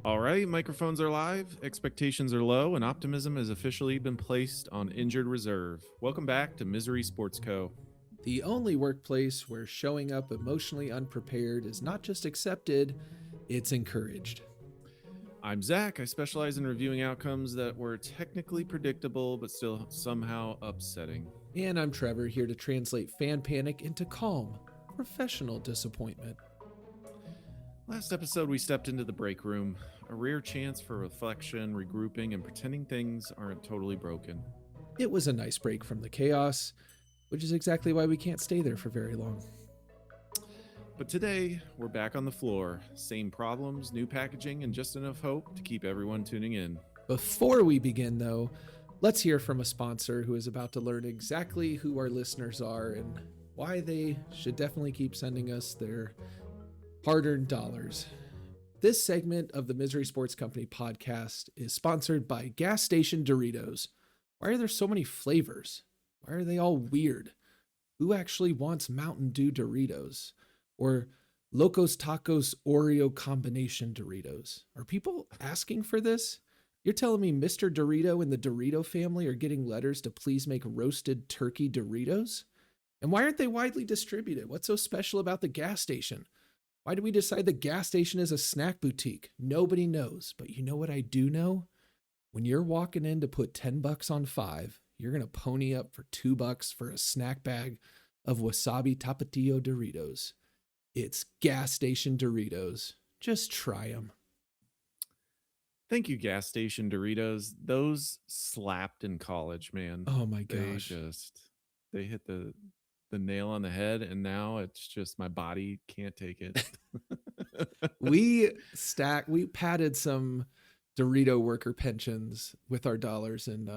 All right, microphones are live, expectations are low, and optimism has officially been placed on injured reserve. Welcome back to Misery Sports Co. The only workplace where showing up emotionally unprepared is not just accepted, it's encouraged. I'm Zach. I specialize in reviewing outcomes that were technically predictable but still somehow upsetting. And I'm Trevor, here to translate fan panic into calm, professional disappointment. Last episode, we stepped into the break room, a rare chance for reflection, regrouping, and pretending things aren't totally broken. It was a nice break from the chaos, which is exactly why we can't stay there for very long. But today, we're back on the floor. Same problems, new packaging, and just enough hope to keep everyone tuning in. Before we begin, though, let's hear from a sponsor who is about to learn exactly who our listeners are and why they should definitely keep sending us their hard-earned dollars. This segment of the Misery Sports Company podcast is sponsored by Gas Station Doritos. Why are there so many flavors? Why are they all weird? Who actually wants Mountain Dew Doritos? Or Locos Tacos Oreo combination Doritos? Are people asking for this? You're telling me Mr. Dorito and the Dorito family are getting letters to please make roasted turkey Doritos? And why aren't they widely distributed? What's so special about the gas station? Why did we decide the gas station is a snack boutique? Nobody knows. But you know what I do know? When you're walking in to put $10 on 5, you're going to pony up for $2 for a snack bag of wasabi tapatio Doritos. It's gas station Doritos. Just try them. Thank you, Gas Station Doritos. Those slapped in college, man. Oh my gosh. They hit the nail on the head, and now it's just my body can't take it. We padded some Dorito worker pensions with our dollars in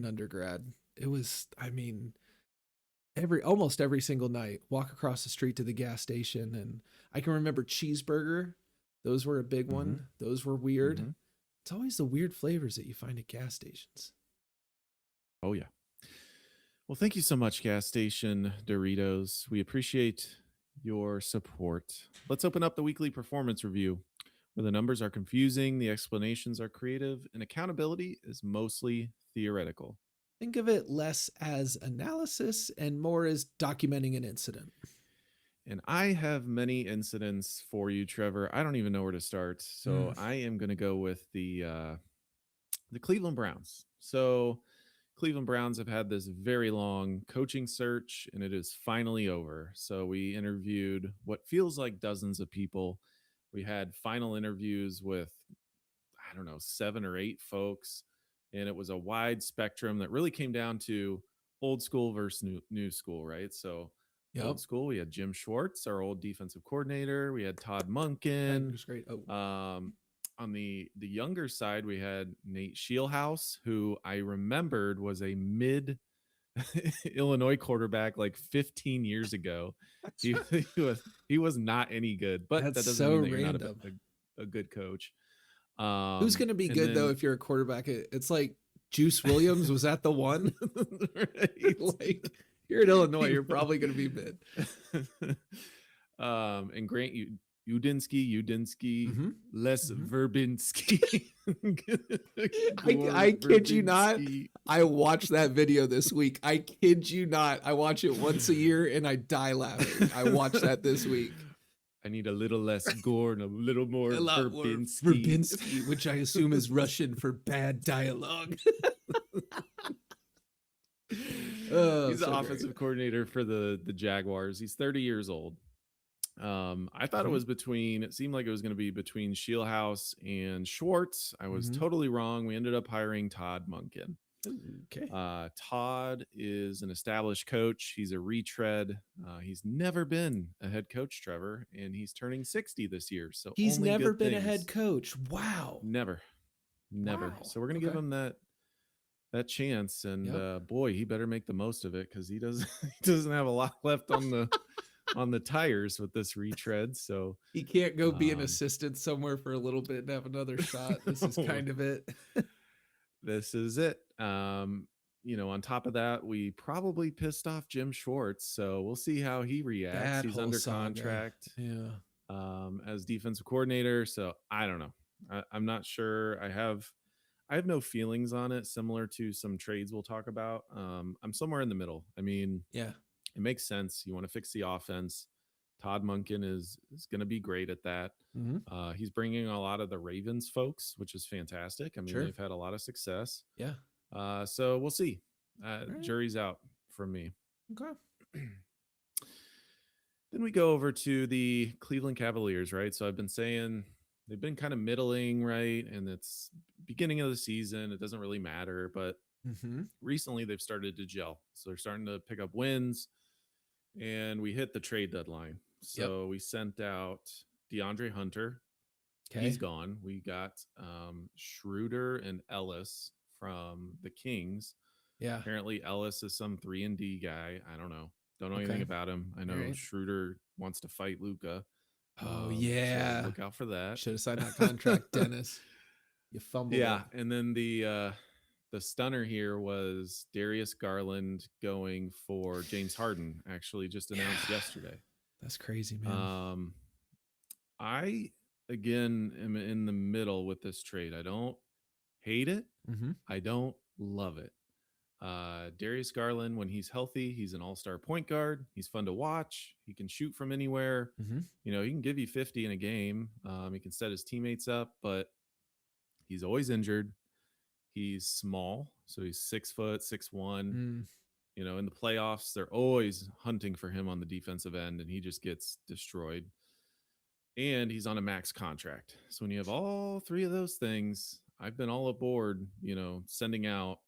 undergrad. It was, almost every single night, walk across the street to the gas station, and I can remember cheeseburger. Those were a big one. Those were weird. Mm-hmm. It's always the weird flavors that you find at gas stations. Oh yeah. Well, thank you so much, Gas Station Doritos. We appreciate your support. Let's open up the weekly performance review, where the numbers are confusing, the explanations are creative, and accountability is mostly theoretical. Think of it less as analysis and more as documenting an incident. And I have many incidents for you, Trevor. I don't even know where to start. So I am going to go with the Cleveland Browns. So Cleveland Browns have had this very long coaching search, and it is finally over. So we interviewed what feels like dozens of people. We had final interviews with, 7 or 8 folks, and it was a wide spectrum that really came down to old school versus new school, right? So old school, we had Jim Schwartz, our old defensive coordinator. We had Todd Monken. That was great. On the younger side, we had Nate Scheelhaus, who I remembered was a mid Illinois quarterback like 15 years ago. He was not any good, but that doesn't mean that you're not a good coach. Who's going to be good though if you're a quarterback? It's like Juice Williams. Was that the one? Right? Like, you're in Illinois, you're probably going to be mid. And Grant Udinsky, Les Verbinski. I kid you not. I watched that video this week. I kid you not. I watch it once a year and I die laughing. I watched that this week. I need a little less gore and a little more Verbinski. Verbinski, which I assume is Russian for bad dialogue. He's the offensive coordinator for the Jaguars. He's 30 years old. I thought it seemed like it was going to be between Scheelhaus and Schwartz. I was totally wrong. We ended up hiring Todd Monken. Okay. Todd is an established coach. He's a retread. He's never been a head coach, Trevor, and he's turning 60 this year. So he's never been a head coach. Wow. Never. Wow. So we're going to give him that chance, and boy, he better make the most of it, because he doesn't have a lot left on the tires with this retread. So he can't go be an assistant somewhere for a little bit and have another shot. This is kind of it. This is it. On top of that, we probably pissed off Jim Schwartz, so we'll see how he reacts. He's under contract. Yeah. as defensive coordinator. So I don't know. I'm not sure. I have no feelings on it. Similar to some trades we'll talk about. I'm somewhere in the middle. I mean, Yeah. it makes sense. You want to fix the offense. Todd Munkin is going to be great at that. Mm-hmm. He's bringing a lot of the Ravens folks, which is fantastic. I mean, Sure. they've had a lot of success. Yeah. So we'll see. All right. Jury's out from me. Okay. Then we go over to the Cleveland Cavaliers, right? So I've been saying they've been kind of middling, right? And it's beginning of the season. It doesn't really matter. But Mm-hmm. recently they've started to gel. So they're starting to pick up wins. And we hit the trade deadline. Yep. So we sent out DeAndre Hunter. He's Okay. gone. We got Schroeder and Ellis from the Kings. Yeah. Apparently, Ellis is some 3-and-D guy. I don't know. Don't know anything Okay. about him. I All know right. Schroeder wants to fight Luca. Oh So yeah. look out for that. Should have signed that contract, Dennis. You fumbled Yeah, it. and then the stunner here was Darius Garland going for James Harden. Actually, just announced Yeah. yesterday. That's crazy, man. I again am in the middle with this trade. I don't hate it. Mm-hmm. I don't love it. Darius Garland, when he's healthy, he's an all-star point guard. He's fun to watch. He can shoot from anywhere. Mm-hmm. You know, he can give you 50 in a game. He can set his teammates up, but he's always injured. He's small, so he's 6 foot, 6'1". Mm. You know, in the playoffs, they're always hunting for him on the defensive end, and he just gets destroyed. And he's on a max contract. So when you have all three of those things, I've been all aboard, you know, sending out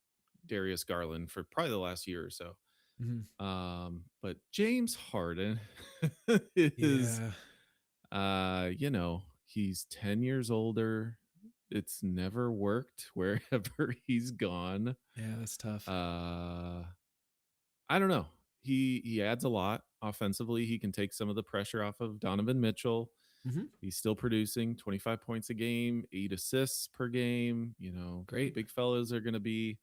Darius Garland for probably the last year or so. Mm-hmm. But James Harden is, Yeah. you know, he's 10 years older. It's never worked wherever he's gone. Yeah, that's tough. I don't know. He adds a lot offensively. He can take some of the pressure off of Donovan Mitchell. Mm-hmm. He's still producing 25 points a game, 8 assists per game. You know, Great. big fellas are going to be,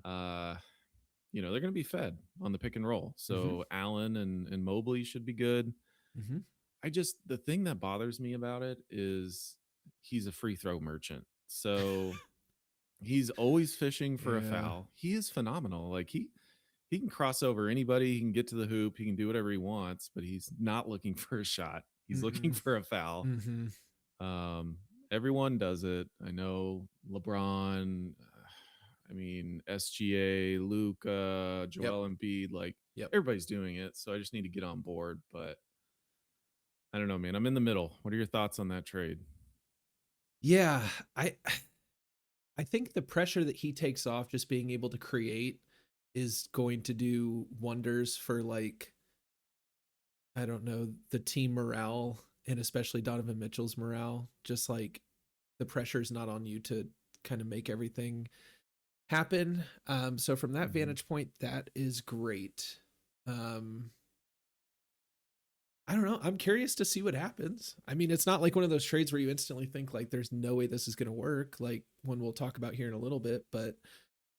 you know, they're going to be fed on the pick and roll. So Mm-hmm. Allen and Mobley should be good. Mm-hmm. The thing that bothers me about it is he's a free throw merchant. So he's always fishing for a Yeah. foul. He is phenomenal. Like he can cross over anybody. He can get to the hoop. He can do whatever he wants, but he's not looking for a shot. He's looking Mm-hmm. for a foul. Mm-hmm. Everyone does it. I know LeBron. I mean, SGA, Luca, Joel Embiid. Like Yep. everybody's doing it. So I just need to get on board. But I don't know, man. I'm in the middle. What are your thoughts on that trade? Yeah. I think the pressure that he takes off just being able to create is going to do wonders for, like, I don't know, the team morale and especially Donovan Mitchell's morale. Just like the pressure's not on you to kind of make everything happen. So from that vantage point, that is great. I don't know. I'm curious to see what happens. I mean, it's not like one of those trades where you instantly think like there's no way this is going to work, like one we'll talk about here in a little bit, but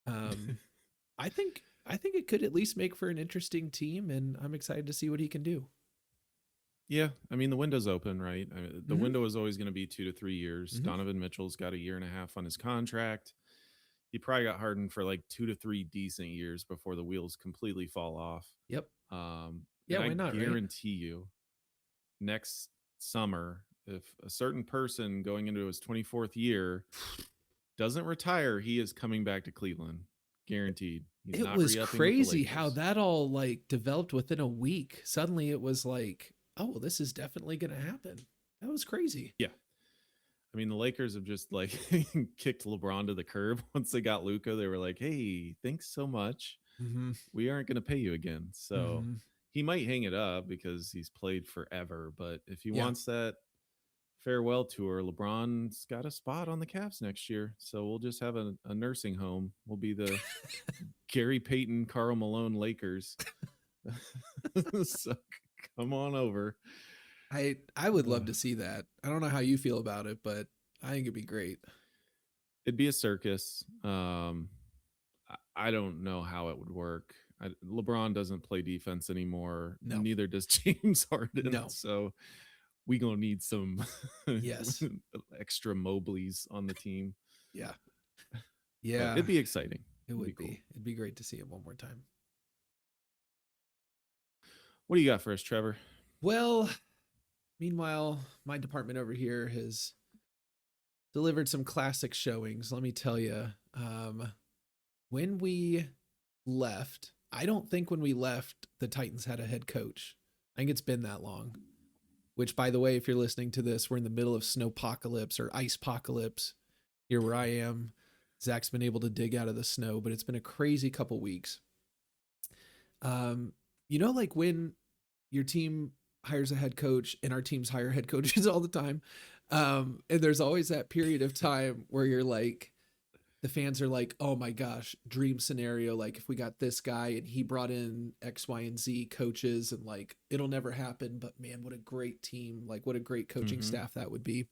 I think it could at least make for an interesting team, and I'm excited to see what he can do. Yeah, I mean the window's open, right? The Mhm. window is always going to be 2 to 3 years. Mhm. Donovan Mitchell's got a year and a half on his contract. He probably got Harden for like 2 to 3 decent years before the wheels completely fall off. Yep. And Why I not, right? guarantee you, next summer, if a certain person going into his 24th year doesn't retire, he is coming back to Cleveland, guaranteed. He's It not was re-upping with the crazy how Lakers. that all like developed within a week. Suddenly it was like, oh, well, this is definitely going to happen. That was crazy. Yeah. I mean, the Lakers have just like kicked LeBron to the curb once they got Luca. They were like, "Hey, thanks so much. Mm-hmm. We aren't going to pay you again." So Mm-hmm. he might hang it up because he's played forever. But if he Yeah. wants that farewell tour, LeBron's got a spot on the Cavs next year. So we'll just have a nursing home. We'll be the Gary Payton, Karl Malone Lakers. So come on over. I would love to see that. I don't know how you feel about it, but I think it'd be great. It'd be a circus. I don't know how it would work. LeBron doesn't play defense anymore. No. Neither does James Harden. No. So we gonna need some Yes. extra Mobleys on the team. Yeah. But Yeah. it'd be exciting. It It'd be would cool. be. It'd be great to see him one more time. What do you got for us, Trevor? Well, meanwhile, my department over here has delivered some classic showings. Let me tell you, when we left, I don't think when we left, the Titans had a head coach. I think it's been that long. Which, by the way, if you're listening to this, we're in the middle of snowpocalypse or icepocalypse here where I am. Zach's been able to dig out of the snow, but it's been a crazy couple weeks. Like when your team hires a head coach, and our teams hire head coaches all the time. And there's always that period of time where you're like, the fans are like, oh my gosh, dream scenario. Like if we got this guy and he brought in X, Y, and Z coaches, and like, it'll never happen, but man, what a great team. Like what a great coaching staff that would be.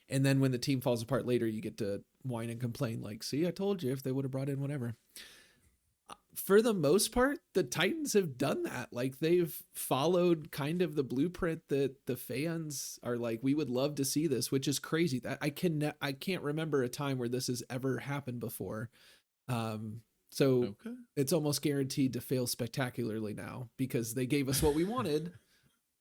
And then when the team falls apart later, you get to whine and complain like, see, I told you, if they would have brought in whatever. For the most part, the Titans have done that. Like they've followed kind of the blueprint that the fans are like, we would love to see this, which is crazy. That I can't remember a time where this has ever happened before. So it's almost guaranteed to fail spectacularly now because they gave us what we wanted,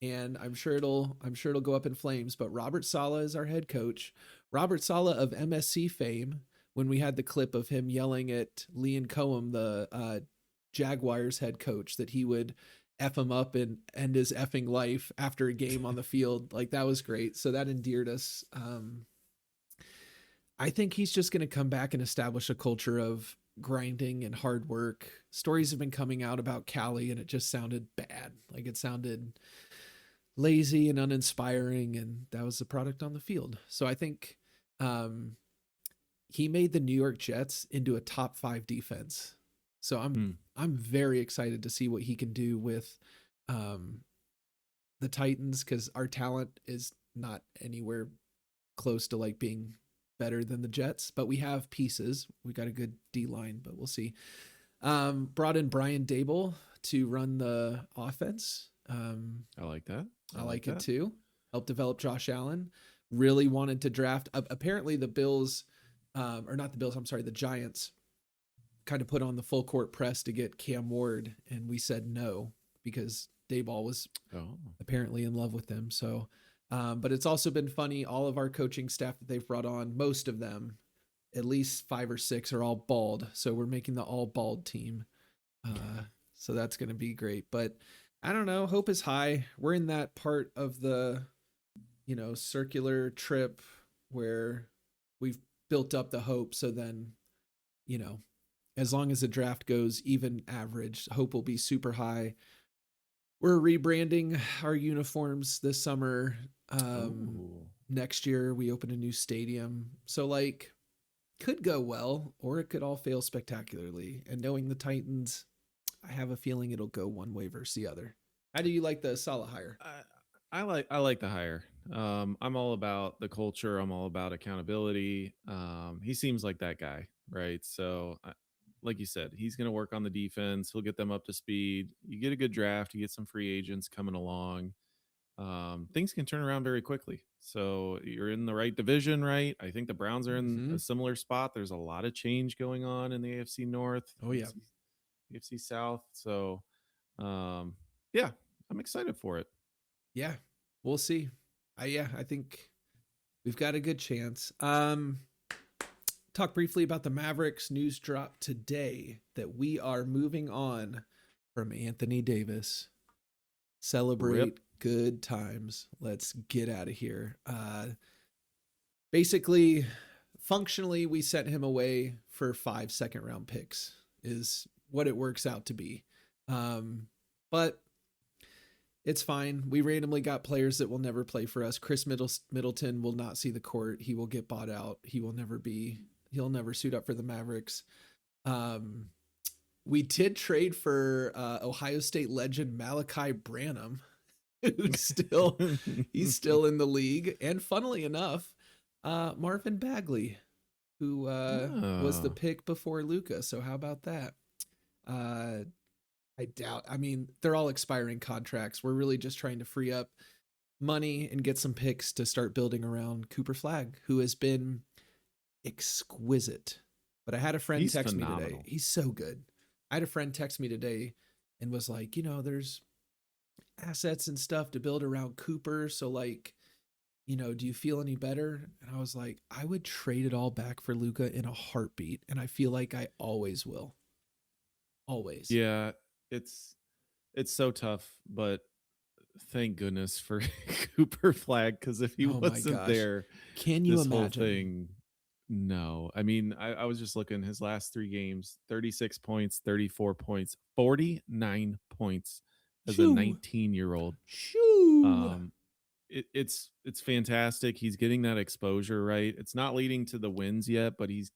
and I'm sure it'll go up in flames. But Robert Saleh is our head coach. Robert Saleh of MSC fame. When we had the clip of him yelling at Liam Cohen, the Jaguars head coach, that he would F him up and end his effing life after a game on the field. Like that was great. So that endeared us. I think he's just going to come back and establish a culture of grinding and hard work. Stories have been coming out about Cali and it just sounded bad. Like it sounded lazy and uninspiring, and that was the product on the field. So I think, he made the New York Jets into a top 5 defense. So I'm very excited to see what he can do with the Titans, because our talent is not anywhere close to like being better than the Jets, but we have pieces. We got a good D line, but we'll see. Brought in Brian Dable to run the offense. I like that. I like it too. Helped develop Josh Allen. Really wanted to draft. Apparently the Bills, or not the Bills, I'm sorry, the Giants kind of put on the full court press to get Cam Ward, and we said no because Dayball was apparently in love with him. So, but it's also been funny. All of our coaching staff that they've brought on, most of them, at least 5 or 6, are all bald. So we're making the all bald team. So that's going to be great. But I don't know. Hope is high. We're in that part of the, circular trip where we've built up the hope. So then, as long as the draft goes even average, hope will be super high. We're rebranding our uniforms this summer. Next year we open a new stadium. So like, could go well, or it could all fail spectacularly. And knowing the Titans, I have a feeling it'll go one way versus the other. How do you like the Saleh hire? I like the hire. I'm all about the culture. I'm all about accountability. He seems like that guy, right? So, like you said, he's going to work on the defense. He'll get them up to speed. You get a good draft. You get some free agents coming along. Things can turn around very quickly. So you're in the right division, right? I think the Browns are in a similar spot. There's a lot of change going on in the AFC North. Oh yeah, AFC South. So, yeah, I'm excited for it. Yeah, we'll see. I think we've got a good chance. Talk briefly about the Mavericks. News drop today that we are moving on from Anthony Davis. Celebrate good times. Let's get out of here. Basically, functionally, we sent him away for 5 second-round picks is what it works out to be. But it's fine. We randomly got players that will never play for us. Chris Middleton will not see the court. He will get bought out. He'll never suit up for the Mavericks. We did trade for Ohio State legend Malachi Branham, who's he's still in the league. And funnily enough, Marvin Bagley, who was the pick before Luka. So how about that? I doubt. I mean, they're all expiring contracts. We're really just trying to free up money and get some picks to start building around Cooper Flagg, who has been exquisite. But I had a friend He's text me today. phenomenal. He's so good. I had a friend text me today and was like, there's assets and stuff to build around Cooper. So, like, do you feel any better? And I was like, I would trade it all back for Luka in a heartbeat. And I feel like I always will. Always. Yeah, it's so tough, but thank goodness for Cooper Flag, because if he Oh my wasn't gosh. there, Can you this whole imagine? thing. No, I mean, I was just looking his last 3 games: 36 points, 34 points, 49 points as a Shoo. 19-year-old. Shoo. Um, it's fantastic. He's getting that exposure, right? It's not leading to the wins yet, but he's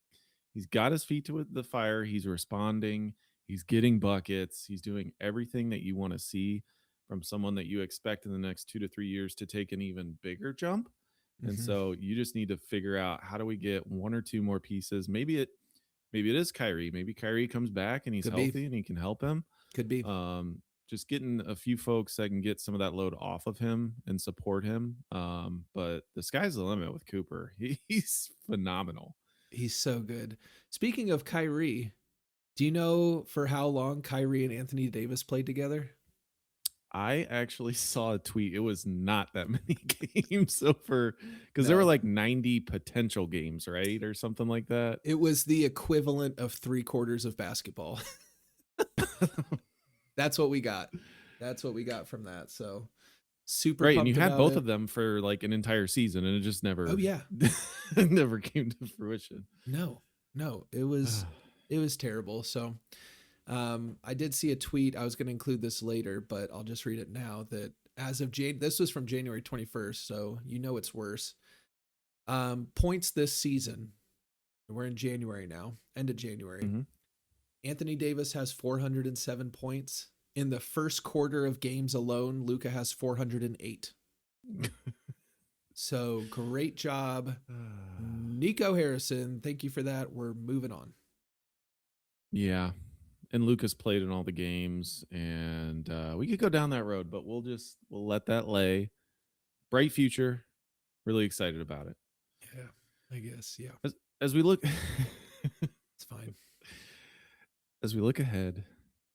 got his feet to the fire. He's responding. He's getting buckets. He's doing everything that you want to see from someone that you expect in the next 2 to 3 years to take an even bigger jump. And Mm-hmm. so you just need to figure out, how do we get one or two more pieces? Maybe it is Kyrie. Maybe Kyrie comes back and he's Could be. healthy and he can help him. Could be. Just getting a few folks that can get some of that load off of him and support him. But the sky's the limit with Cooper. He's phenomenal. He's so good. Speaking of Kyrie, do you know for how long Kyrie and Anthony Davis played together? I actually saw a tweet. It was not that many games. So because there were No. like 90 potential games, right? Or something like that. It was the equivalent of 3/4 of basketball. That's what we got. That's what we got from that. So super Right. And you pumped had about both it. of them for like an entire season, and it just Oh never, yeah. never came to fruition. No. It was terrible. So I did see a tweet. I was going to include this later, but I'll just read it now. That as of this was from January 21st, so it's worse. Points this season. We're in January now, end of January. Mm-hmm. Anthony Davis has 407 points. In the first quarter of games alone, Luka has 408. So great job, Nico Harrison. Thank you for that. We're moving on. Yeah. And Lucas played in all the games, and we could go down that road, but we'll let that lay. Bright future. Really excited about it. Yeah, I guess. Yeah. As we look, It's fine. As we look ahead,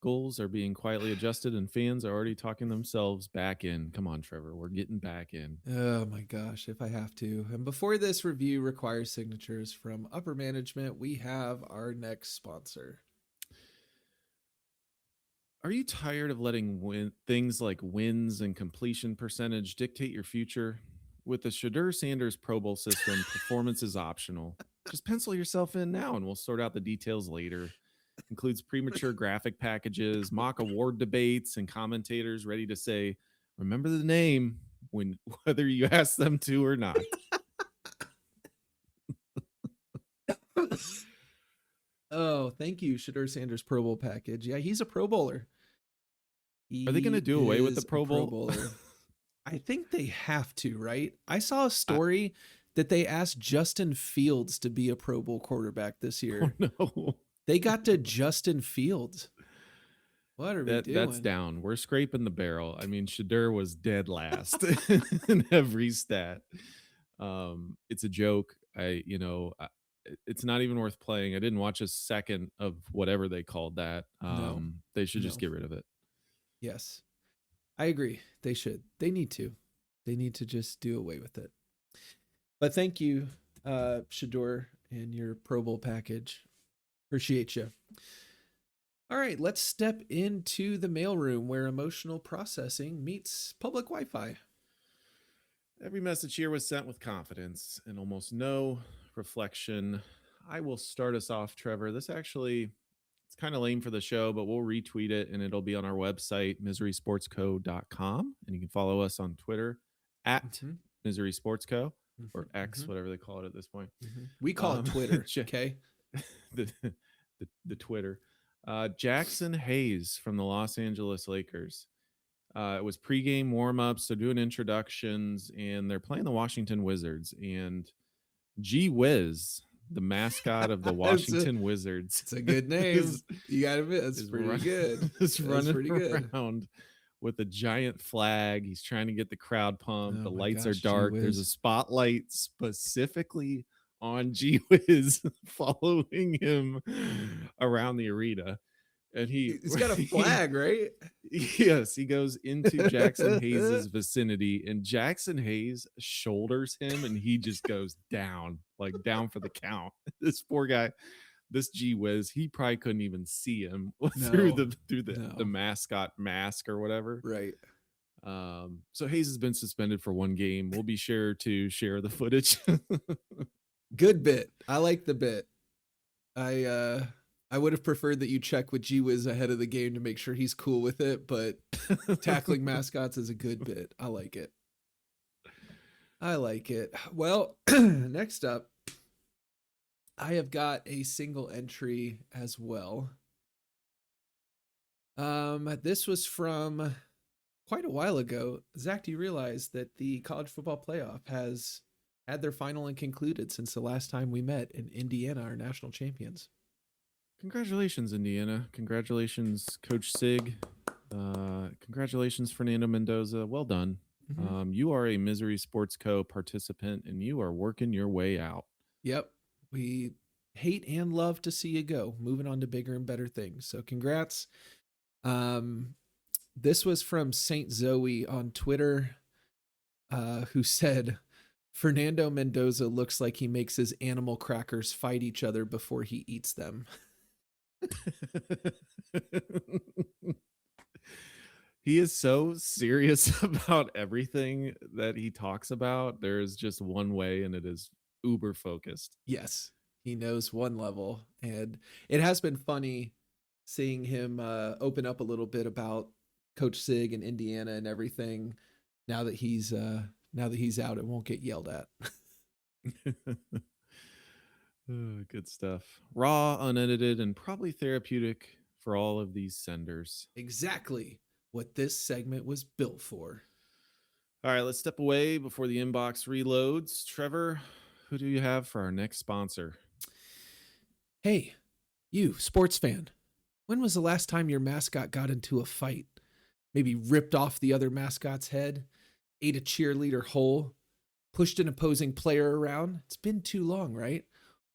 goals are being quietly adjusted, and fans are already talking themselves back in. Come on, Trevor, we're getting back in. Oh my gosh, if I have to. And before this review requires signatures from upper management, we have our next sponsor. Are you tired of letting things like wins and completion percentage dictate your future? With the Shadur Sanders Pro Bowl system, performance is optional. Just pencil yourself in now, and we'll sort out the details later. Includes premature graphic packages, mock award debates, and commentators ready to say, "Remember the name," whether you ask them to or not. Oh, thank you, Shadur Sanders Pro Bowl package. Yeah, he's a Pro Bowler. Are they going to do away with the Pro Bowl? Bowler. I think they have to, right? I saw a story that they asked Justin Fields to be a Pro Bowl quarterback this year. Oh, no. They got to Justin Fields. What are we doing? That's down. We're scraping the barrel. I mean, Shadur was dead last in every stat. It's a joke. It's not even worth playing. I didn't watch a second of whatever they called that. No. They should just get rid of it. Yes, I agree. They should. They need to. They need to just do away with it. But thank you, Shadur, and your Pro Bowl package. Appreciate you. All right, let's step into the mailroom where emotional processing meets public Wi-Fi. Every message here was sent with confidence and almost no reflection. I will start us off, Trevor. This actually, it's kind of lame for the show, but we'll retweet it and it'll be on our website, miserysportsco.com. And you can follow us on Twitter at Misery Sports Co. Or X, whatever they call it at this point. We call it Twitter, okay? the Twitter. Jackson Hayes from the Los Angeles Lakers. It was pregame warm-ups, so doing introductions, and they're playing the Washington Wizards. And Gee Whiz, the mascot of the Washington Wizards. It's a good name. You got to admit, it's pretty good. It's running around with a giant flag. He's trying to get the crowd pumped. Oh The my lights are gosh, gee dark. There's a whiz. spotlight specifically on G Wiz following him around the arena. And He's got a flag, right? yes, he goes into Jackson Hayes's vicinity, and Jackson Hayes shoulders him, and he just goes down, like down for the count. This poor guy, this G Wiz, he probably couldn't even see him through No, the no. mascot mask or whatever. Right. So Hayes has been suspended for one game. We'll be sure to share the footage. Good bit. I like the bit. I would have preferred that you check with G Wiz ahead of the game to make sure he's cool with it, but tackling mascots is a good bit. I like it. I like it. Well, next up, I have got a single entry as well. This was from quite a while ago. Zach, do you realize that the college football playoff has had their final and concluded since the last time we met in Indiana, our national champions? Congratulations, Indiana. Congratulations, Coach Sig. Congratulations, Fernando Mendoza. Well done. Mm-hmm. You are a Misery Sports Co. participant, and you are working your way out. Yep. We hate and love to see you go. Moving on to bigger and better things. So congrats. This was from Saint Zoe on Twitter, who said, Fernando Mendoza looks like he makes his animal crackers fight each other before he eats them. He is so serious about everything that he talks about. There is just one way, and it is uber focused. Yes, he knows one level. And it has been funny seeing him open up a little bit about Coach Sig and Indiana and everything now that he's out and won't get yelled at. Good stuff. Raw, unedited, and probably therapeutic for all of these senders. Exactly what this segment was built for. All right, let's step away before the inbox reloads. Trevor, who do you have for our next sponsor? Hey, you, sports fan. When was the last time your mascot got into a fight? Maybe ripped off the other mascot's head, ate a cheerleader whole, pushed an opposing player around? It's been too long, right?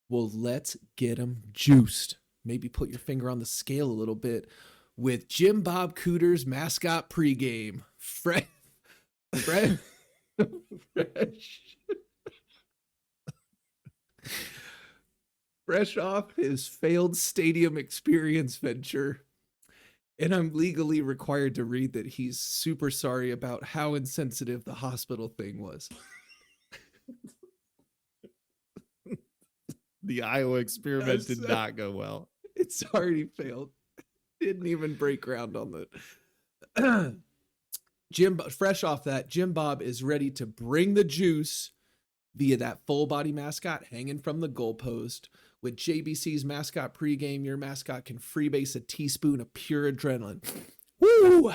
Well, let's get them juiced. Maybe put your finger on the scale a little bit with Jim Bob Cooter's mascot pregame. Fresh. Fresh off his failed stadium experience venture. And I'm legally required to read that he's super sorry about how insensitive the hospital thing was. The Iowa experiment did not go well. It's already failed. Didn't even break ground on the Jim. Fresh off that, Jim Bob is ready to bring the juice via that full body mascot hanging from the goalpost. With JBC's mascot pregame, your mascot can freebase a teaspoon of pure adrenaline. Woo!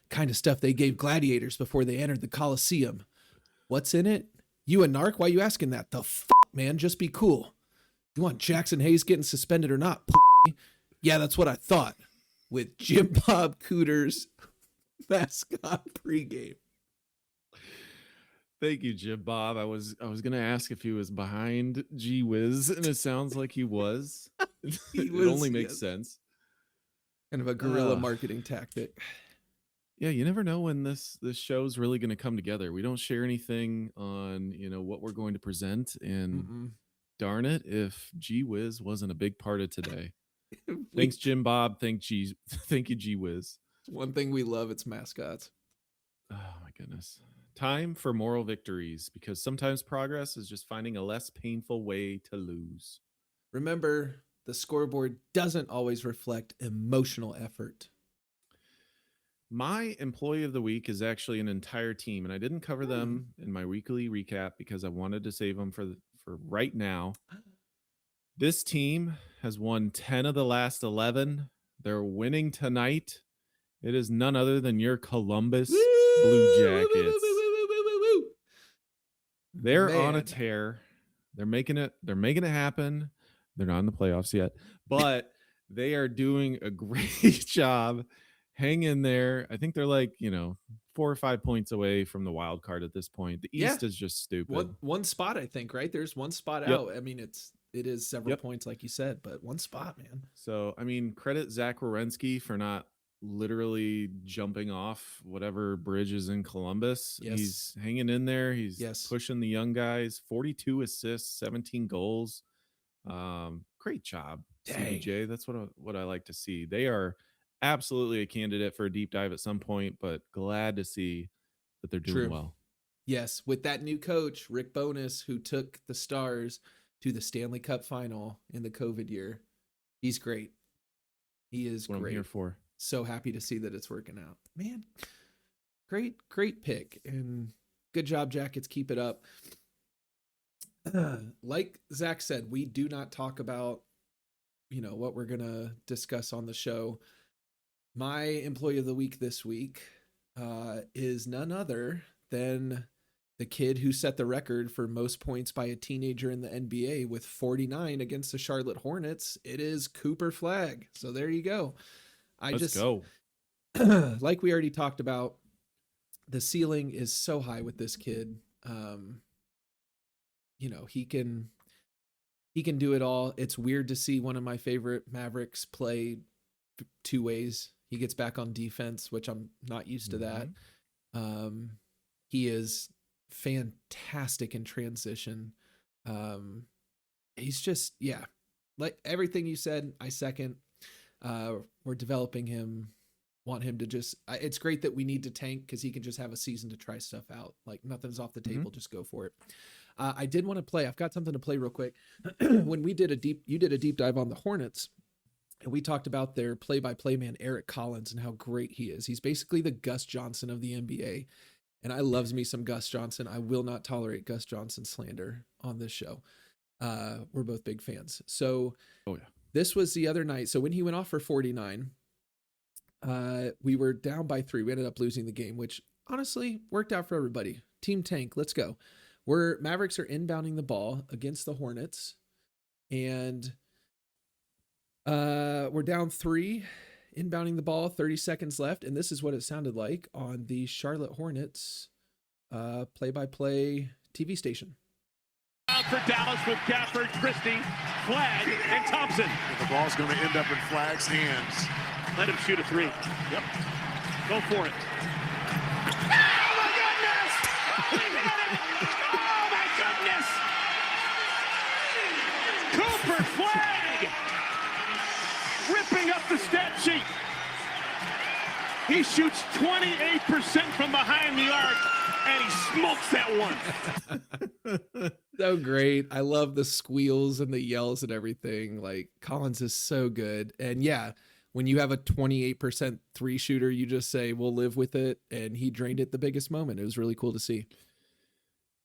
Kind of stuff they gave gladiators before they entered the Coliseum. What's in it? You a narc? Why you asking that? The fuck, man? Just be cool. You want Jackson Hayes getting suspended or not? Yeah, that's what I thought. With Jim Bob Cooter's mascot pregame. Thank you, Jim Bob. I was gonna ask if he was behind G Wiz, and it sounds like he was. It only makes sense. Kind of a guerrilla marketing tactic. Yeah, you never know when this show's really going to come together. We don't share anything on what we're going to present, and darn it, if G Wiz wasn't a big part of today. Thanks, Jim Bob. Thank you, G Wiz. One thing we love, it's mascots. Oh my goodness. Time for moral victories, because sometimes progress is just finding a less painful way to lose. Remember, the scoreboard doesn't always reflect emotional effort. My employee of the week is actually an entire team, and I didn't cover them in my weekly recap because I wanted to save them for right now. This team has won 10 of the last 11. They're winning tonight. It is none other than your Columbus Blue Jackets. They're on a tear. They're making it happen. They're not in the playoffs yet, but they are doing a great job hang in there. I think they're like, 4 or 5 points away from the wild card at this point. The Yeah. East is just stupid. One spot, I think, right? There's one spot Yep. out. I mean, it is several Yep. points, like you said, but one spot, man. So, I mean, credit Zach Wierenski for not literally jumping off whatever bridge is in Columbus. Yes. He's hanging in there. He's pushing the young guys. 42 assists, 17 goals. Great job, Dang. CBJ. That's what I like to see. They are absolutely a candidate for a deep dive at some point, but glad to see that they're doing well. Yes, with that new coach, Rick Bowness, who took the Stars to the Stanley Cup final in the COVID year. He's great. He is what great. I'm here for. So happy to see that it's working out. Man, great pick. And good job, Jackets. Keep it up. Like Zach said, we do not talk about, what we're going to discuss on the show. My employee of the week this week is none other than the kid who set the record for most points by a teenager in the NBA with 49 against the Charlotte Hornets. It is Cooper Flagg. So there you go. Let's go. Like we already talked about, the ceiling is so high with this kid. He can do it all. It's weird to see one of my favorite Mavericks play two ways. He gets back on defense, which I'm not used to that. He is fantastic in transition. He's just, like everything you said, I second. We're developing him, want him to just, it's great that we need to tank because he can just have a season to try stuff out. Like nothing's off the table, just go for it. I did want to play. I've got something to play real quick. When you did a deep dive on the Hornets, and we talked about their play-by-play man, Eric Collins, and how great he is. He's basically the Gus Johnson of the NBA. And I loves me some Gus Johnson. I will not tolerate Gus Johnson slander on this show. We're both big fans. So this was the other night. So when he went off for 49, we were down by 3. We ended up losing the game, which honestly worked out for everybody. Team tank, let's go. Mavericks are inbounding the ball against the Hornets, and we're down 3, inbounding the ball, 30 seconds left, and this is what it sounded like on the Charlotte Hornets play-by-play TV station. Out for Dallas with Gafford, Christie, Flagg, and Thompson. The ball's going to end up in Flagg's hands. Let him shoot a 3. Yep. Go for it. Cooper Flagg ripping up the stat sheet. He shoots 28% from behind the arc, and he smokes that one. So great. I love the squeals and the yells and everything. Like, Collins is so good. And yeah, when you have a 28% 3 shooter, you just say, we'll live with it. And he drained it the biggest moment. It was really cool to see.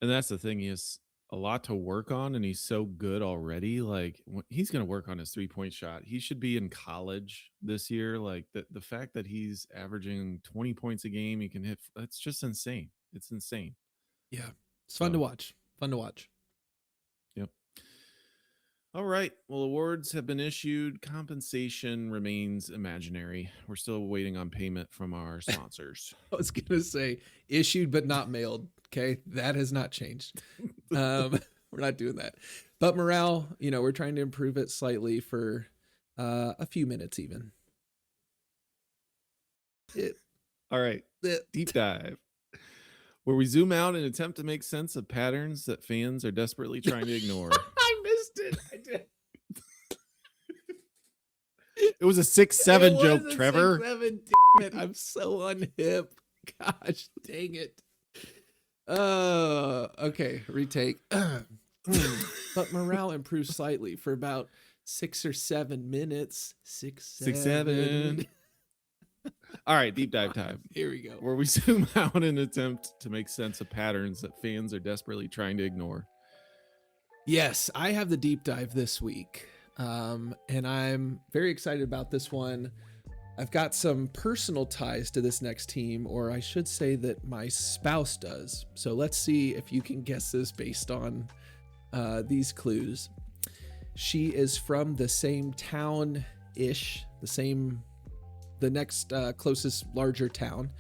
And that's the thing. He has a lot to work on, and he's so good already. Like, he's going to work on his 3-point shot. He should be in college this year. Like, the fact that he's averaging 20 points a game, he can hit. That's just insane. It's insane. Yeah. It's fun to watch. Yep. All right. Well, awards have been issued. Compensation remains imaginary. We're still waiting on payment from our sponsors. I was going to say issued but not mailed. Okay. That has not changed. We're not doing that. But morale, we're trying to improve it slightly for a few minutes even. All right. Deep dive, where we zoom out and attempt to make sense of patterns that fans are desperately trying to ignore. I missed it. I did. It was a 6-7 joke, Trevor. 6-7. Damn it. I'm so unhip. Gosh, dang it. Okay. Retake. But morale improved slightly for about 6 or 7 minutes. 6, 7. All right, deep dive time. Here we go. Where we zoom out and attempt to make sense of patterns that fans are desperately trying to ignore. Yes, I have the deep dive this week. And I'm very excited about this one. I've got some personal ties to this next team, or I should say that my spouse does. So let's see if you can guess this based on these clues. She is from the same town-ish, the the next closest larger town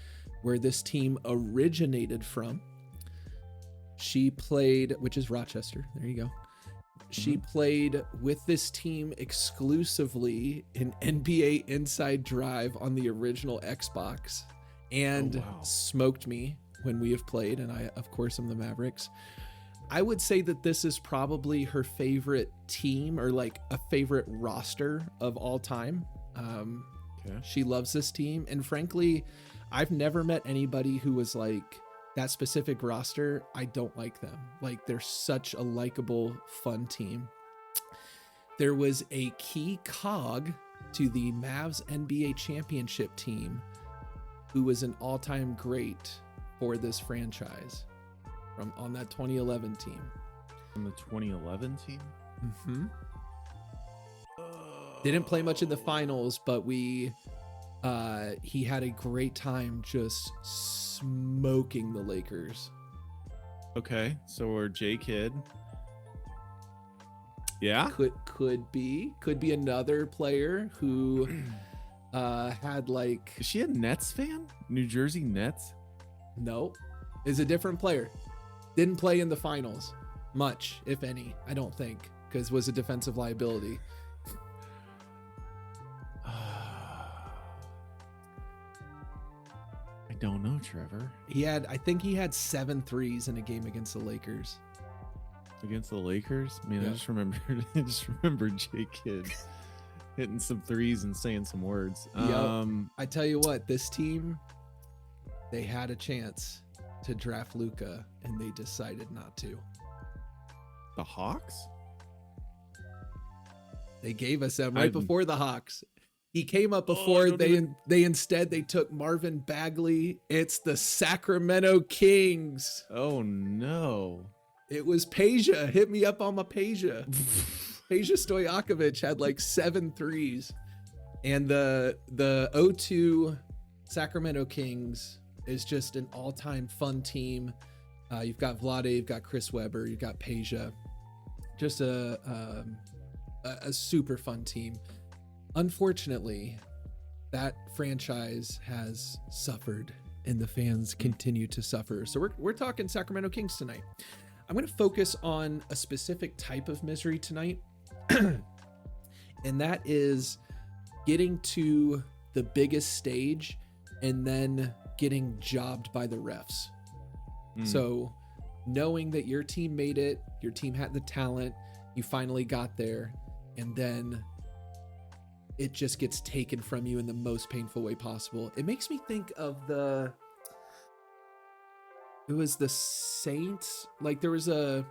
where this team originated from. She played, which is Rochester. There you go. She played with this team exclusively in NBA Inside Drive on the original Xbox, and smoked me when we have played. And I, of course, am the Mavericks. I would say that this is probably her favorite team, or like a favorite roster of all time. She loves this team. And frankly, I've never met anybody who was like, that specific roster, I don't like them. Like, they're such a likable, fun team. There was a key cog to the Mavs NBA championship team who was an all-time great for this franchise from on that 2011 team. From the 2011 team? Mm-hmm. Didn't play much in the finals, but he had a great time just smoking the Lakers. Okay, so we're J Kidd. Yeah, Could be another player who had like. Is she a Nets fan? New Jersey Nets? No, is a different player. Didn't play in the finals much, if any. I don't think, because was a defensive liability. I don't know, Trevor. I think he had 7 threes in a game against the Lakers. Against the Lakers? Man, Yeah. I just remember J Kidd hitting some threes and saying some words. I tell you what, this team, they had a chance to draft Luka and they decided not to. The Hawks? They gave us them right before the Hawks. He came up Oh, before they instead took Marvin Bagley. It's the Sacramento Kings. Oh no. It was Peja. Hit me up on my Peja. Peja Stojakovic had like 7 threes. And the 0-2 Sacramento Kings is just an all-time fun team. You've got Vlade, you've got Chris Webber, you've got Peja. Just a super fun team. Unfortunately, that franchise has suffered and the fans continue to suffer. So we're talking Sacramento Kings tonight. I'm going to focus on a specific type of misery tonight. And that is getting to the biggest stage and then getting jobbed by the refs. So knowing that your team made it, your team had the talent, you finally got there, and then it just gets taken from you in the most painful way possible. It makes me think of it was the Saints. Like there was an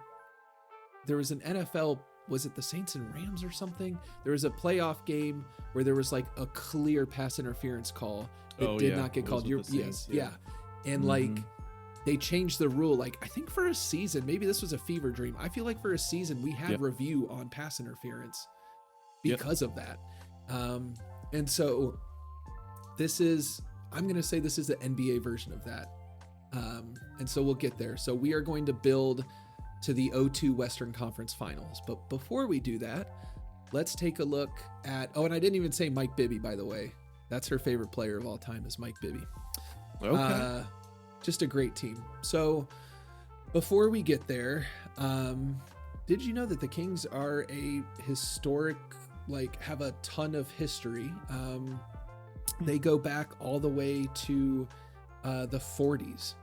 NFL, was it the Saints and Rams or something? There was a playoff game where there was like a clear pass interference call that did not get called. And like they changed the rule. Like I think for a season, maybe this was a fever dream. I feel like for a season we had review on pass interference because of that. And so I'm going to say this is the NBA version of that. And so we'll get there. So we are going to build to the 0-2 Western Conference Finals. But before we do that, let's take a look at, and I didn't even say Mike Bibby, by the way. That's her favorite player of all time is Mike Bibby. Okay. Just a great team. So before we get there, did you know that the Kings are a historic, have a ton of history? They go back all the way to the 40s,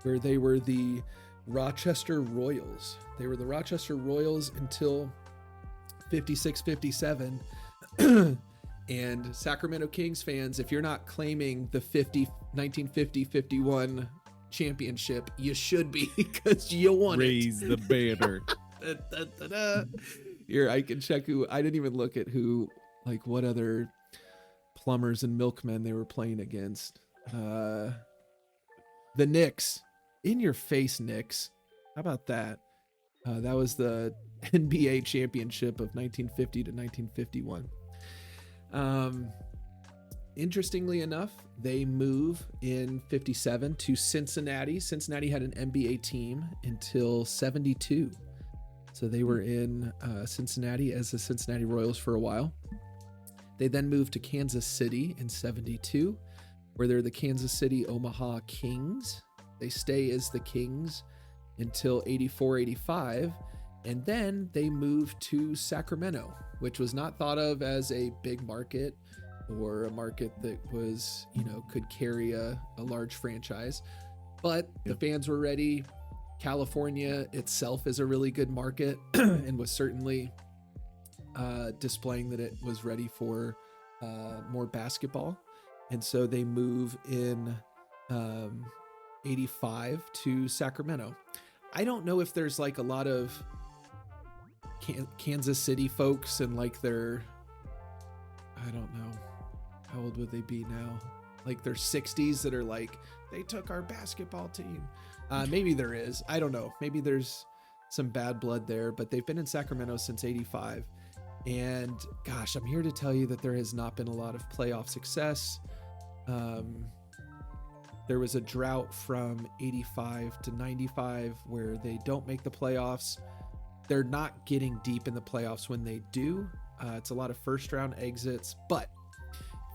where they were the Rochester Royals. They were the Rochester Royals until 56-57. And Sacramento Kings fans, if you're not claiming the 1950-51 championship, you should be, because you won Raise the banner. Here, I can check who. I didn't even look at who, what other plumbers and milkmen they were playing against. The Knicks. In your face, Knicks. How about that? That was the NBA championship of 1950 to 1951. Interestingly enough, they move in 57 to Cincinnati. Cincinnati had an NBA team until 72. So they were in Cincinnati as the Cincinnati Royals for a while. They then moved to Kansas City in 72, where they're the Kansas City Omaha Kings. They stay as the Kings until 84-85, and then they moved to Sacramento, which was not thought of as a big market or a market that was, could carry a large franchise. But the fans were ready. California itself is a really good market and was certainly displaying that it was ready for more basketball. And so they move in 85 to Sacramento. I don't know if there's like a lot of Kansas City folks and like I don't know, how old would they be now? Like their 60s that are like, they took our basketball team. Maybe there is. I don't know. Maybe there's some bad blood there, but they've been in Sacramento since 85. And gosh, I'm here to tell you that there has not been a lot of playoff success. There was a drought from 85 to 95 where they don't make the playoffs. They're not getting deep in the playoffs when they do. It's a lot of first round exits, but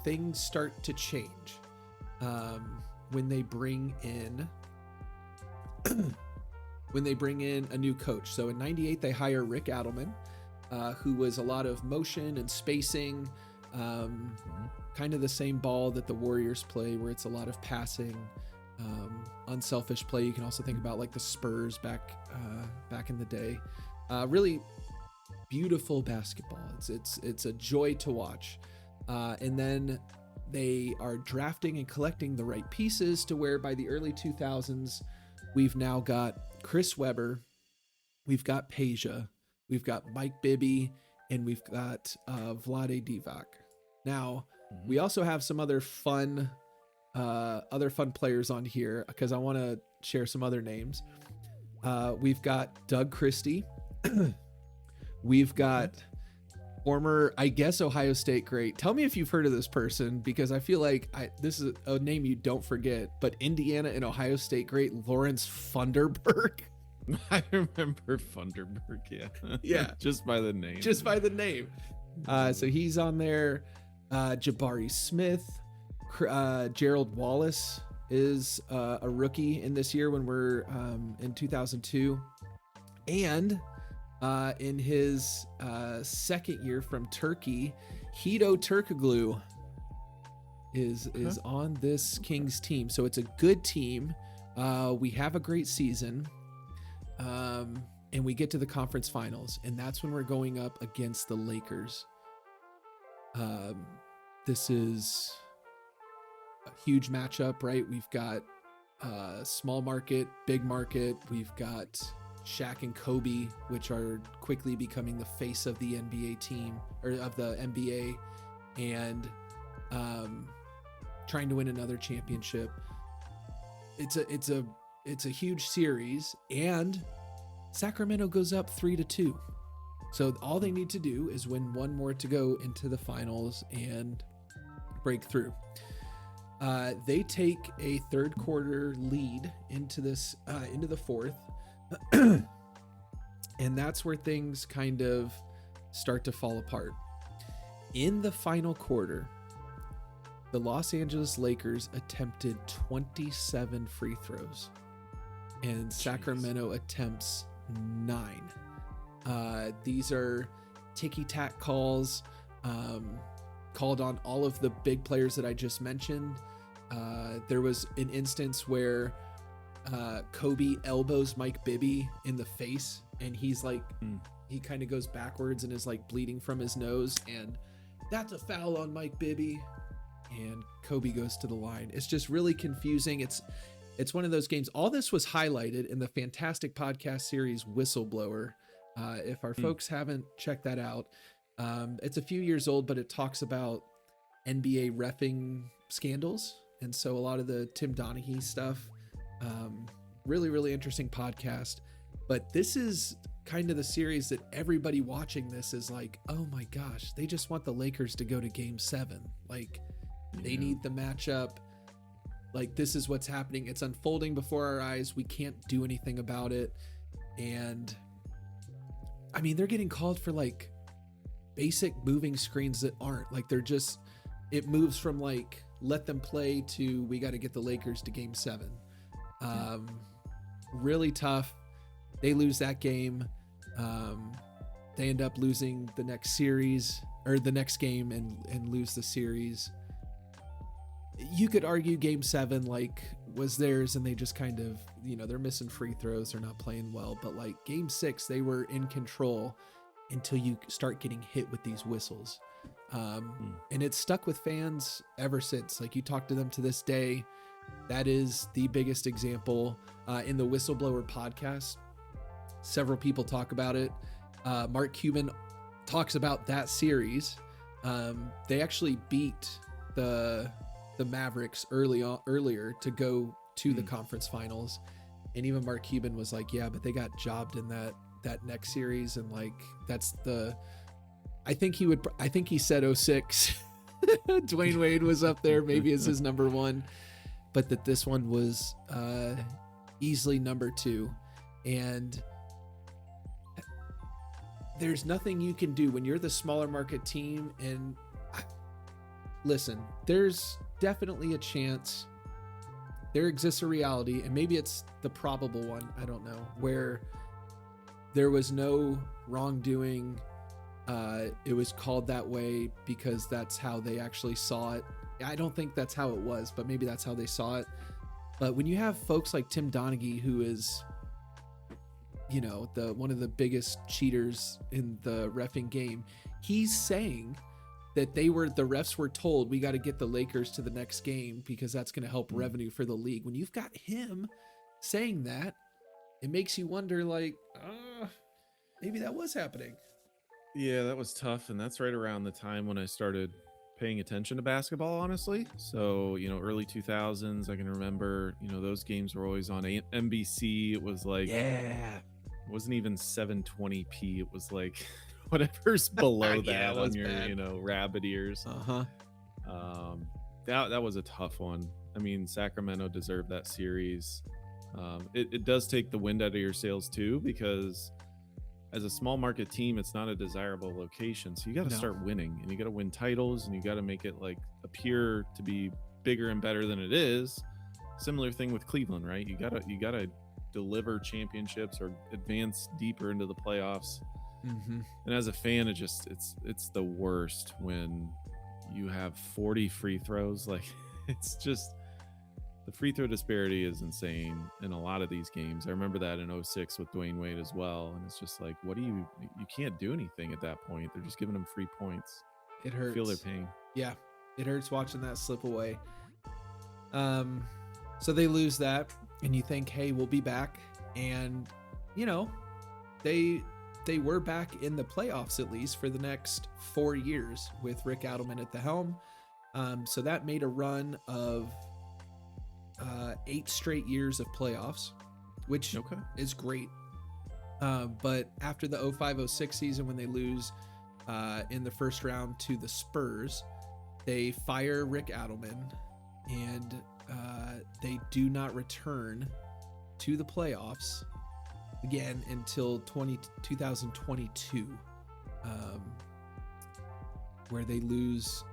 things start to change when they bring in a new coach. So in 98, they hire Rick Adelman, who was a lot of motion and spacing, kind of the same ball that the Warriors play, where it's a lot of passing, unselfish play. You can also think about like the Spurs back in the day. Really beautiful basketball. It's a joy to watch. And then they are drafting and collecting the right pieces to where by the early 2000s, we've now got Chris Webber, we've got Peja, we've got Mike Bibby, and we've got Vlade Divac. Now, we also have some other fun players on here because I want to share some other names. We've got Doug Christie. We've got former, I guess, Ohio State great. Tell me if you've heard of this person, because I feel like this is a name you don't forget, but Indiana and Ohio State great Lawrence Funderburk. I remember Funderburk, yeah. Yeah. Just by the name. So he's on there. Jabari Smith. Gerald Wallace is a rookie in this year when we're in 2002. And in his second year from Turkey, Hedo Turkoglu is on this Kings team. So it's a good team. We have a great season. And we get to the conference finals, and that's when we're going up against the Lakers. This is a huge matchup, right? We've got small market, big market. We've got Shaq and Kobe, which are quickly becoming the face of the NBA team, or of the NBA, and trying to win another championship. It's a huge series, and Sacramento goes up 3-2. So all they need to do is win one more to go into the finals and break through. They take a third quarter lead into the fourth. And that's where things kind of start to fall apart. In the final quarter, the Los Angeles Lakers attempted 27 free throws, and Sacramento attempts 9. These are ticky-tack calls, called on all of the big players that I just mentioned. There was an instance where Kobe elbows Mike Bibby in the face, and he's like, he kind of goes backwards and is like bleeding from his nose, and that's a foul on Mike Bibby, and Kobe goes to the line. It's just really confusing. It's one of those games. All this was highlighted in the fantastic podcast series Whistleblower. If our folks haven't checked that out, it's a few years old, but it talks about NBA reffing scandals. And so a lot of the Tim Donaghy stuff, really, really interesting podcast. But this is kind of the series that everybody watching this is like, oh my gosh, they just want the Lakers to go to game 7. Like, they need the matchup. Like, this is what's happening. It's unfolding before our eyes. We can't do anything about it. And I mean, they're getting called for like basic moving screens that aren't like, they're just, it moves from like, let them play to, we got to get the Lakers to game 7. Really tough. They lose that game. They end up losing the next series or the next game and lose the series. You could argue game 7 like was theirs and they just kind of, you know, they're missing free throws. They're not playing well, but like game 6, they were in control until you start getting hit with these whistles. And it's stuck with fans ever since. Like, you talk to them to this day. That is the biggest example. In the Whistleblower podcast, several people talk about it. Mark Cuban talks about that series. They actually beat the Mavericks earlier to go to the conference finals. And even Mark Cuban was like, yeah, but they got jobbed in that next series. And like, that's I think he said 06. Dwayne Wade was up there maybe as his number 1, but that this one was easily number 2. And there's nothing you can do when you're the smaller market team. And listen, there's definitely a chance there exists a reality, and maybe it's the probable one, I don't know, where there was no wrongdoing. It was called that way because that's how they actually saw it. I don't think that's how it was, but maybe that's how they saw it. But when you have folks like Tim Donaghy, who is, you know, one of the biggest cheaters in the reffing game, he's saying that the refs were told, we got to get the Lakers to the next game because that's going to help revenue for the league. When you've got him saying that, it makes you wonder, like, maybe that was happening. Yeah, that was tough. And that's right around the time when I started paying attention to basketball, honestly. So, you know, early 2000s, I can remember, you know, those games were always on NBC. It was like, it wasn't even 720p. It was like whatever's below that on your, you know, rabbit ears. That was a tough one. I mean, Sacramento deserved that series. It does take the wind out of your sails too, because as a small market team, it's not a desirable location. So you got to start winning, and you got to win titles, and you got to make it like appear to be bigger and better than it is. Similar thing with Cleveland, right? You gotta deliver championships or advance deeper into the playoffs. And as a fan, it's the worst when you have 40 free throws. Like, it's just, the free throw disparity is insane in a lot of these games. I remember that in 06 with Dwayne Wade as well. And it's just like, you can't do anything at that point. They're just giving them free points. It hurts. Feel their pain. Yeah, it hurts watching that slip away. So they lose that, and you think, hey, we'll be back. And, you know, they were back in the playoffs at least for the next 4 years with Rick Adelman at the helm. So that made a run of 8 straight years of playoffs, which is great. But after the 05-06 season, when they lose in the first round to the Spurs, they fire Rick Adelman, and they do not return to the playoffs again until 2022, where they lose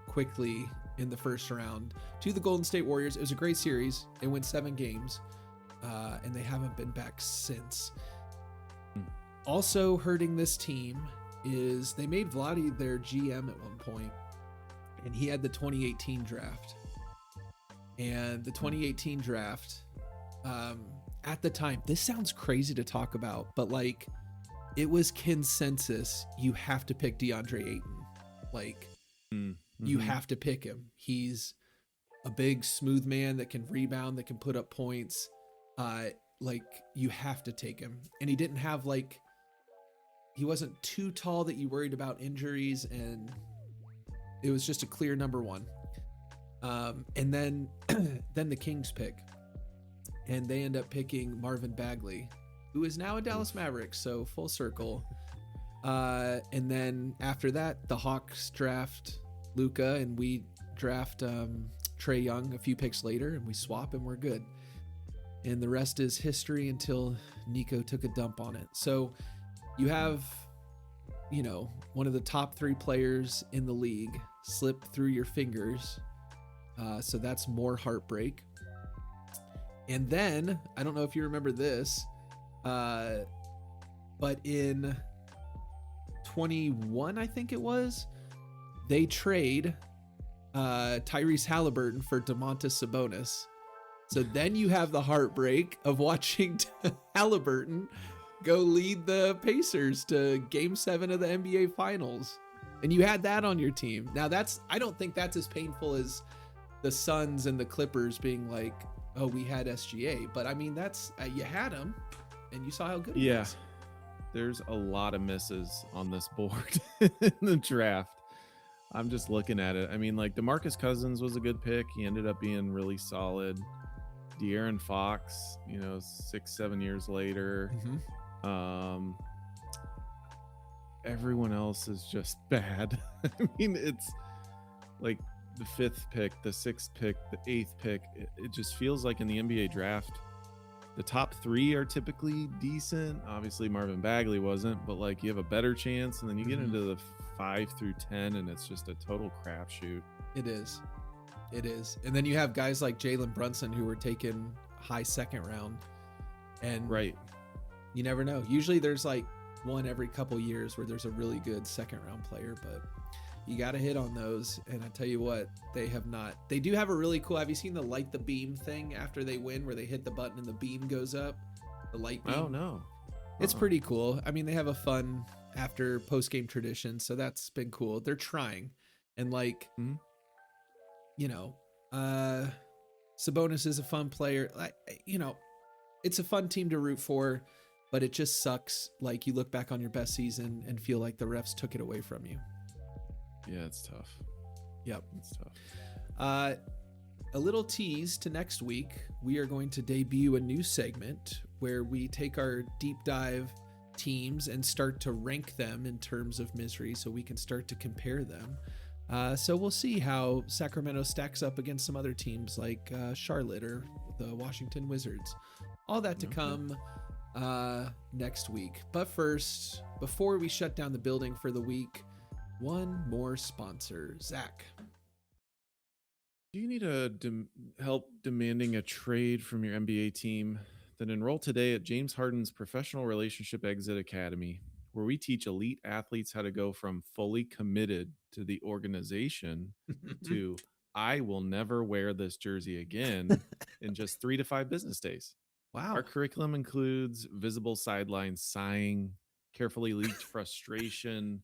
quickly in the first round to the Golden State Warriors. It was a great series. They went 7 games, and they haven't been back since. Also hurting this team is they made Vlade their GM at one point, and he had the 2018 draft. And the 2018 draft, at the time, this sounds crazy to talk about, but like, it was consensus, you have to pick DeAndre Ayton. Like, you have to pick him. He's a big, smooth man that can rebound, that can put up points. Like, you have to take him. And he didn't have, like, he wasn't too tall that you worried about injuries, and it was just a clear number 1. And then the Kings pick, and they end up picking Marvin Bagley, who is now a Dallas Mavericks, so full circle. And then after that, the Hawks draft Luka, and we draft Trae Young a few picks later, and we swap, and we're good. And the rest is history until Nico took a dump on it. So you have one of the top 3 players in the league slip through your fingers. So that's more heartbreak. And then, I don't know if you remember this, but in 21, I think it was, they trade Tyrese Halliburton for Domantas Sabonis. So then you have the heartbreak of watching Halliburton go lead the Pacers to Game 7 of the NBA Finals. And you had that on your team. Now I don't think that's as painful as the Suns and the Clippers being like, oh, we had SGA. But I mean, that's, you had him and you saw how good he was. There's a lot of misses on this board in the draft. I'm just looking at it. I mean, like DeMarcus Cousins was a good pick. He ended up being really solid. De'Aaron Fox, 6-7 years later. Everyone else is just bad. I mean, it's like the 5th pick, the 6th pick, the 8th pick. It just feels like in the NBA draft, the top 3 are typically decent. Obviously, Marvin Bagley wasn't, but like you have a better chance, and then you get into the 5 through 10, and it's just a total crapshoot. It is. And then you have guys like Jalen Brunson who were taken high 2nd round, and right, you never know. Usually there's like one every couple years where there's a really good 2nd round player, but you got to hit on those. And I tell you what, they have not. They do have a really cool, have you seen the light the beam thing after they win where they hit the button and the beam goes up? The light beam? Oh, no. It's pretty cool. I mean, they have a fun after post-game tradition, so that's been cool. They're trying. And like, Sabonis is a fun player. It's a fun team to root for, but it just sucks. Like you look back on your best season and feel like the refs took it away from you. Yeah, it's tough. Yep. It's tough. A little tease to next week. We are going to debut a new segment where we take our deep dive teams and start to rank them in terms of misery so we can start to compare them. So we'll see how Sacramento stacks up against some other teams like Charlotte or the Washington Wizards. All that to come next week. But first, before we shut down the building for the week, one more sponsor. Zach. Do you need help demanding a trade from your NBA team? Then enroll today at James Harden's Professional Relationship Exit Academy, where we teach elite athletes how to go from fully committed to the organization to I will never wear this jersey again in just 3 to 5 business days. Wow. Our curriculum includes visible sideline sighing, carefully leaked frustration,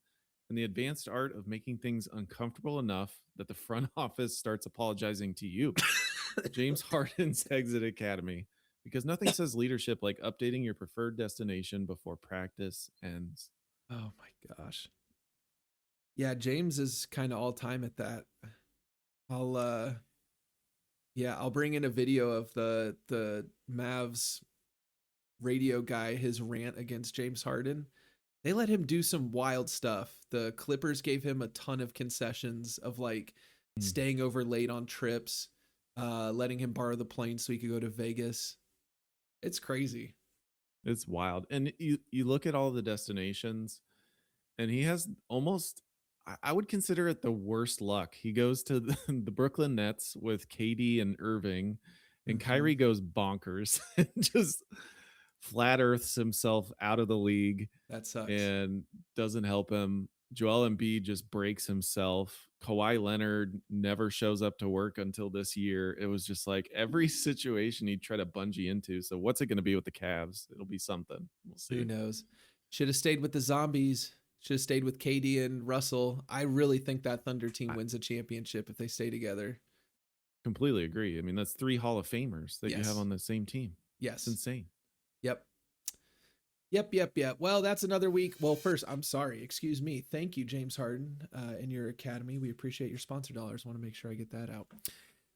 and the advanced art of making things uncomfortable enough that the front office starts apologizing to you. James Harden's Exit Academy, because nothing says leadership like updating your preferred destination before practice ends. Oh my gosh. Yeah, James is kind of all time at that. I'll bring in a video of the Mavs radio guy, his rant against James Harden. They let him do some wild stuff. The Clippers gave him a ton of concessions of like staying over late on trips, letting him borrow the plane so he could go to Vegas. It's crazy. It's wild. And you look at all the destinations and he has almost, I would consider it the worst luck. He goes to the Brooklyn Nets with KD and Irving, and Kyrie goes bonkers and just flat earths himself out of the league. That sucks. And doesn't help him. Joel Embiid just breaks himself. Kawhi Leonard never shows up to work until this year. It was just like every situation he'd try to bungee into. So what's it going to be with the Cavs? It'll be something. We'll see. Who knows? Should have stayed with the zombies. Should have stayed with KD and Russell. I really think that Thunder team wins a championship if they stay together. Completely agree. I mean, that's 3 Hall of Famers that you have on the same team. Yes. It's insane. Yep. Well, that's another week. Well, first, I'm sorry. Excuse me. Thank you, James Harden, and your academy. We appreciate your sponsor dollars. Want to make sure I get that out.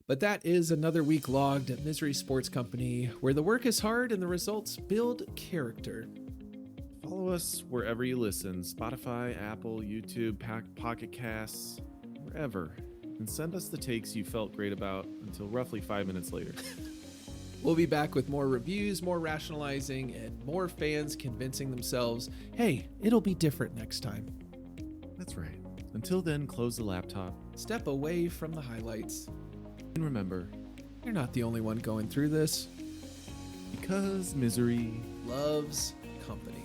But that is another week logged at Misery Sports Company, where the work is hard and the results build character. Follow us wherever you listen. Spotify, Apple, YouTube, Pocket Casts, wherever. And send us the takes you felt great about until roughly 5 minutes later. We'll be back with more reviews, more rationalizing, and more fans convincing themselves, hey, it'll be different next time. That's right. Until then, close the laptop. Step away from the highlights. And remember, You're not the only one going through this. because misery Loves company.